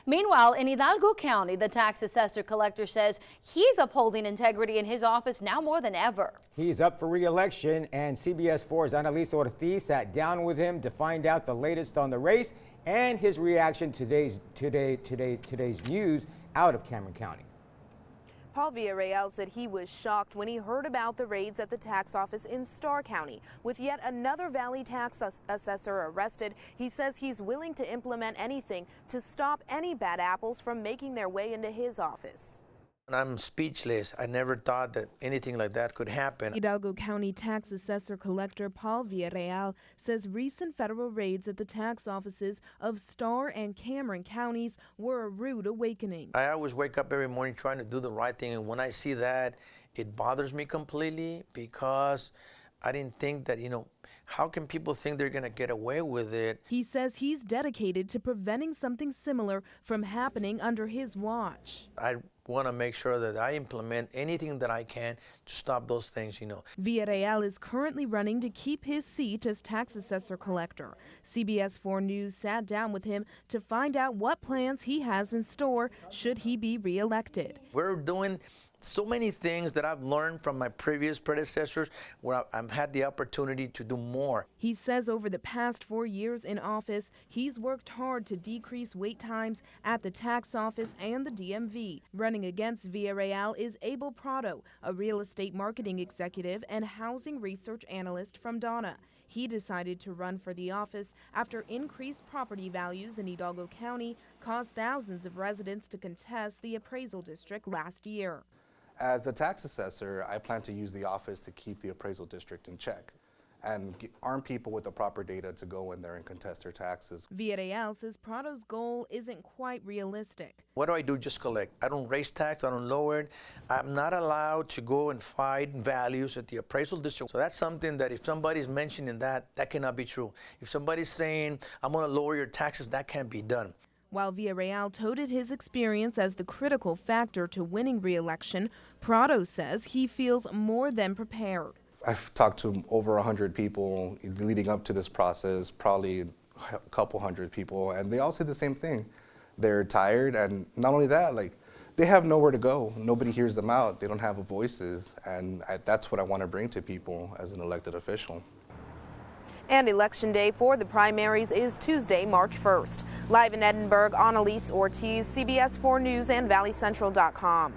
Meanwhile, in Hidalgo County, the tax assessor collector says he's upholding integrity in his office now more than ever. He's up for re-election, and CBS 4's Annalise Ortiz sat down with him to find out the latest on the race and his reaction to today's news out of Cameron County. Paul Villarreal said he was shocked when he heard about the raids at the tax office in Starr County. With yet another Valley tax assessor arrested, he says he's willing to implement anything to stop any bad apples from making their way into his office. I'm speechless. I never thought that anything like that could happen. Hidalgo County tax assessor collector Paul Villarreal says recent federal raids at the tax offices of Starr and Cameron counties were a rude awakening. I always wake up every morning trying to do the right thing, and when I see that, it bothers me completely because I didn't think that, how can people think they're going to get away with it? He says he's dedicated to preventing something similar from happening under his watch. I want to make sure that I implement anything that I can to stop those things, Villarreal is currently running to keep his seat as tax assessor collector. CBS 4 News sat down with him to find out what plans he has in store should he be reelected. We're doing so many things that I've learned from my previous predecessors where I've had the opportunity to do more. He says over the past 4 years in office, he's worked hard to decrease wait times at the tax office and the DMV. Running against Villarreal is Abel Prado, a real estate marketing executive and housing research analyst from Donna. He decided to run for the office after increased property values in Hidalgo County caused thousands of residents to contest the appraisal district last year. As the tax assessor, I plan to use the office to keep the appraisal district in check and arm people with the proper data to go in there and contest their taxes. Villarreal says Prado's goal isn't quite realistic. What do I do? Just collect. I don't raise tax, I don't lower it. I'm not allowed to go and fight values at the appraisal district. So that's something that if somebody's mentioning that cannot be true. If somebody's saying, I'm going to lower your taxes, that can't be done. While Villarreal touted his experience as the critical factor to winning re-election, Prado says he feels more than prepared. I've talked to over 100 people leading up to this process, probably a couple hundred people, and they all say the same thing. They're tired, and not only that, they have nowhere to go. Nobody hears them out. They don't have voices, and that's what I want to bring to people as an elected official. And Election Day for the primaries is Tuesday, March 1st. Live in Edinburgh, Annalise Ortiz, CBS 4 News and ValleyCentral.com.